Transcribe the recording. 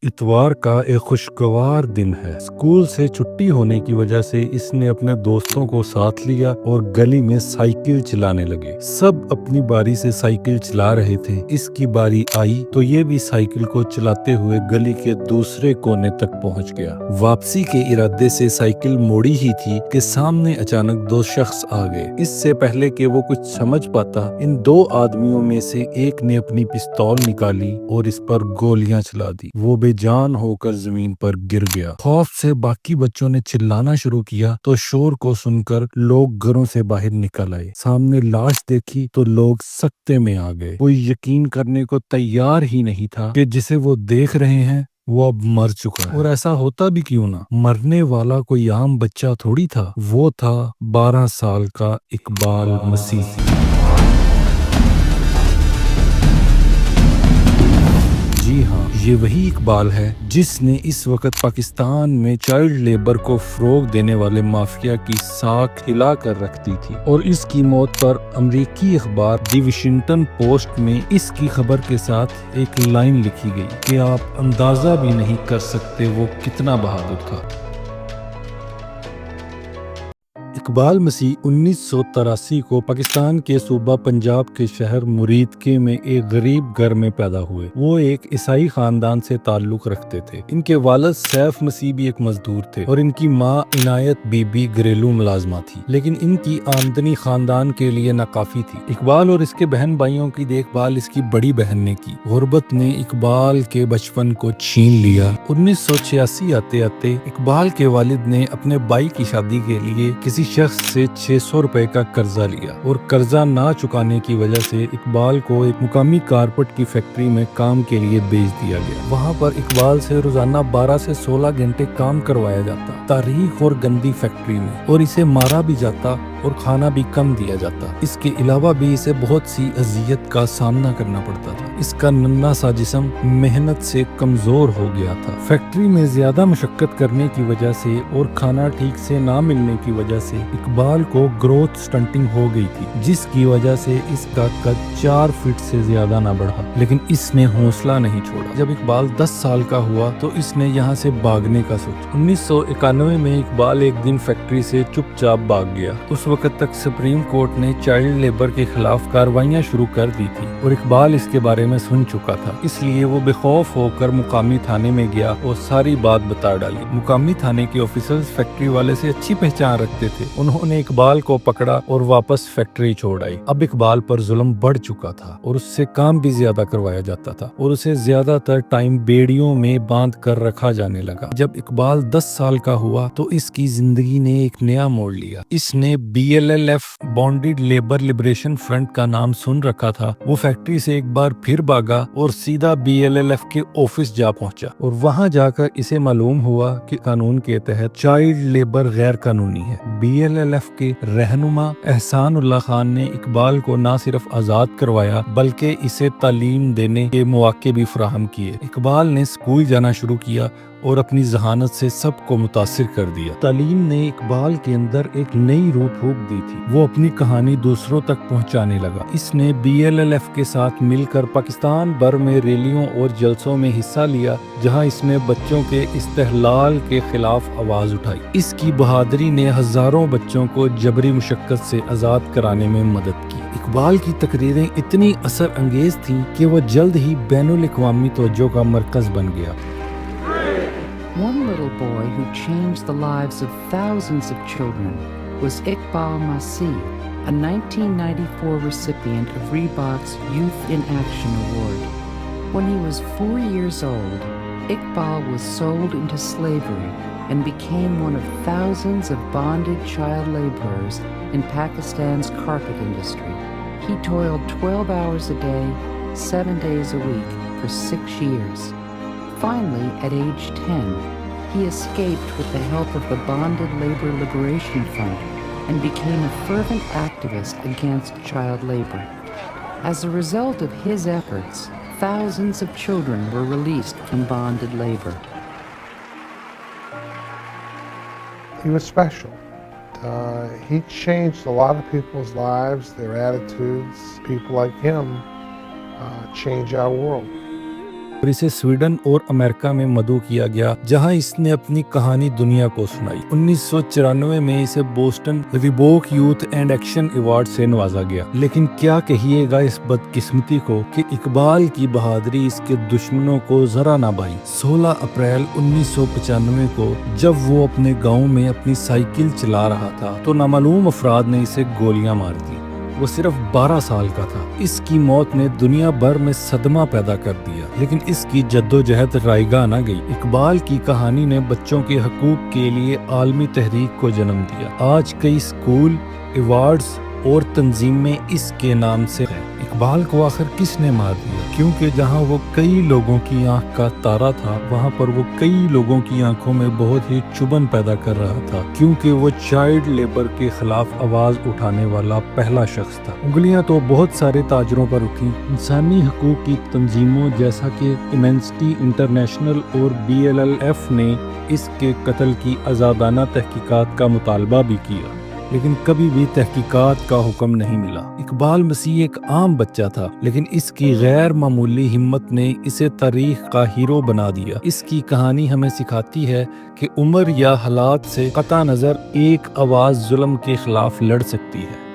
اتوار کا ایک خوشگوار دن ہے۔ اسکول سے چھٹی ہونے کی وجہ سے اس نے اپنے دوستوں کو ساتھ لیا اور گلی میں سائیکل چلانے لگے۔ سب اپنی باری سے سائیکل چلا رہے تھے۔ اس کی باری آئی تو یہ بھی سائیکل کو چلاتے ہوئے گلی کے دوسرے کونے تک پہنچ گیا۔ واپسی کے ارادے سے سائیکل موڑی ہی تھی کہ سامنے اچانک دو شخص آ گئے۔ اس سے پہلے کہ وہ کچھ سمجھ پاتا، ان دو آدمیوں میں سے ایک نے اپنی پستول نکالی اور اس پر گولیاں چلا دی۔ وہ بے جان ہو کر زمین پر گر گیا۔ خوف سے باقی بچوں نے چلانا شروع کیا تو شور کو سن کر لوگ گھروں سے باہر نکل آئے۔ سامنے لاش دیکھی تو لوگ سکتے میں آ گئے۔ کوئی یقین کرنے کو تیار ہی نہیں تھا کہ جسے وہ دیکھ رہے ہیں وہ اب مر چکا ہے۔ اور ایسا ہوتا بھی کیوں نہ، مرنے والا کوئی عام بچہ تھوڑی تھا، وہ تھا 12 سال کا اقبال مسیح۔ جی ہاں، یہ وہی اقبال ہے جس نے اس وقت پاکستان میں چائلڈ لیبر کو فروغ دینے والے مافیا کی ساکھ ہلا کر رکھ دی تھی، اور اس کی موت پر امریکی اخبار دی واشنگٹن پوسٹ میں اس کی خبر کے ساتھ ایک لائن لکھی گئی کہ آپ اندازہ بھی نہیں کر سکتے وہ کتنا بہادر تھا۔ اقبال مسیح 1983 کو پاکستان کے صوبہ پنجاب کے شہر مریدکے میں ایک غریب گھر میں پیدا ہوئے۔ وہ ایک عیسائی خاندان سے تعلق رکھتے تھے۔ ان کے والد سیف مسیح بھی ایک مزدور تھے اور ان کی ماں عنایت بی بی گھریلو ملازمہ تھی، لیکن ان کی آمدنی خاندان کے لیے ناکافی تھی۔ اقبال اور اس کے بہن بھائیوں کی دیکھ بھال اس کی بڑی بہن نے کی۔ غربت نے اقبال کے بچپن کو چھین لیا۔ 1986 آتے آتے اقبال کے والد نے اپنے بھائی کی شادی کے لیے کسی شخص سے 600 روپے کا قرضہ لیا، اور قرضہ نہ چکانے کی وجہ سے اقبال کو ایک مقامی کارپٹ کی فیکٹری میں کام کے لیے بھیج دیا گیا۔ وہاں پر اقبال سے روزانہ 12 سے 16 گھنٹے کام کروایا جاتا، تاریخ اور گندی فیکٹری میں، اور اسے مارا بھی جاتا اور کھانا بھی کم دیا جاتا۔ اس کے علاوہ بھی اسے بہت سی اذیت کا سامنا کرنا پڑتا تھا۔ اس کا ننھا سا جسم محنت سے کمزور ہو گیا تھا۔ فیکٹری میں زیادہ مشقت کرنے کی وجہ سے اور کھانا ٹھیک سے نہ ملنے کی وجہ سے اقبال کو گروتھ سٹنٹنگ ہو گئی تھی، جس کی وجہ سے اس کا قد 4 فٹ سے زیادہ نہ بڑھا، لیکن اس نے حوصلہ نہیں چھوڑا۔ جب اقبال 10 سال کا ہوا تو اس نے یہاں سے بھاگنے کا سوچا۔ 1991 میں اقبال ایک دن فیکٹری سے چپ چاپ بھاگ گیا۔ اس وقت تک سپریم کورٹ نے چائلڈ لیبر کے خلاف کارروائیاں شروع کر دی تھی اور اقبال اس کے بارے میں سن چکا تھا، اس لیے وہ بے خوف ہو کر مقامی تھانے میں گیا اور ساری بات بتا ڈالی۔ مقامی تھانے کے آفیسرز فیکٹری والے سے اچھی پہچان رکھتے تھے، انہوں نے اقبال کو پکڑا اور واپس فیکٹری چھوڑ آئی۔ اب اقبال پر ظلم بڑھ چکا تھا اور اس سے کام بھی زیادہ کروایا جاتا تھا، اور اسے زیادہ تر ٹائم بیڑیوں میں باندھ کر رکھا جانے لگا۔ جب اقبال 10 سال کا ہوا تو اس کی زندگی نے ایک نیا موڑ لیا۔ اس نے BLLF bonded labour liberation front کا نام سن رکھا تھا۔ وہ فیکٹری سے ایک بار پھر بھاگا اور سیدھا BLLF کے آفس جا پہنچا، اور وہاں جا کر اسے معلوم ہوا کہ قانون کے تحت چائلڈ لیبر غیر قانونی ہے۔ BLLF کے رہنما احسان اللہ خان نے اقبال کو نہ صرف آزاد کروایا بلکہ اسے تعلیم دینے کے مواقع بھی فراہم کیے۔ اقبال نے اسکول جانا شروع کیا اور اپنی ذہانت سے سب کو متاثر کر دیا۔ تعلیم نے اقبال کے اندر ایک نئی روح پھونک دی تھی۔ وہ اپنی کہانی دوسروں تک پہنچانے لگا۔ اس نے BLLF کے ساتھ مل کر پاکستان بھر میں ریلیوں اور جلسوں میں حصہ لیا، جہاں اس نے بچوں کے استحلال کے خلاف آواز اٹھائی۔ اس کی بہادری نے ہزاروں بچوں کو جبری مشقت سے آزاد کرانے میں مدد کی۔ اقبال کی تقریریں اتنی اثر انگیز تھیں کہ وہ جلد ہی بین الاقوامی توجہ کا مرکز بن گیا۔ One little boy who changed the lives of thousands of children was Iqbal Masih, a 1994 recipient of Reebok's Youth in Action Award. When he was 4 years old, Iqbal was sold into slavery and became one of thousands of bonded child laborers in Pakistan's carpet industry. He toiled 12 hours a day, 7 days a week for 6 years. Finally, at age 10, he escaped with the help of the Bonded Labor Liberation Front and became a fervent activist against child labor. As a result of his efforts, thousands of children were released from bonded labor. He was special. He changed a lot of people's lives, their attitudes. People like him change our world. اور اسے Sweden اور امریکہ میں مدعو کیا گیا جہاں اس نے اپنی کہانی دنیا کو سنائی۔ 1994 میں اسے Boston Reebok youth and action award سے نوازا گیا۔ لیکن کیا کہیے گا اس بدقسمتی کو کہ اقبال کی بہادری اس کے دشمنوں کو ذرا نہ بھائی۔ 16 اپریل 1995 کو جب وہ اپنے گاؤں میں اپنی سائیکل چلا رہا تھا تو نامعلوم افراد نے اسے گولیاں مار دی۔ وہ صرف 12 سال کا تھا۔ اس کی موت نے دنیا بھر میں صدمہ پیدا کر دیا، لیکن اس کی جدوجہد رائیگاں نہ گئی۔ اقبال کی کہانی نے بچوں کے حقوق کے لیے عالمی تحریک کو جنم دیا۔ آج کئی اسکول، ایوارڈز اور تنظیمیں اس کے نام سے ہیں۔ اقبال کو آخر کس نے مار دیا؟ کیونکہ جہاں وہ کئی لوگوں کی آنکھ کا تارا تھا، وہاں پر وہ کئی لوگوں کی آنکھوں میں بہت ہی چبھن پیدا کر رہا تھا، کیونکہ وہ چائلڈ لیبر کے خلاف آواز اٹھانے والا پہلا شخص تھا۔ انگلیاں تو بہت سارے تاجروں پر اٹھیں۔ انسانی حقوق کی تنظیموں جیسا کہ ایمنسٹی انٹرنیشنل اور BLLF نے اس کے قتل کی آزادانہ تحقیقات کا مطالبہ بھی کیا، لیکن کبھی بھی تحقیقات کا حکم نہیں ملا۔ اقبال مسیح ایک عام بچہ تھا، لیکن اس کی غیر معمولی ہمت نے اسے تاریخ کا ہیرو بنا دیا۔ اس کی کہانی ہمیں سکھاتی ہے کہ عمر یا حالات سے قطع نظر ایک آواز ظلم کے خلاف لڑ سکتی ہے۔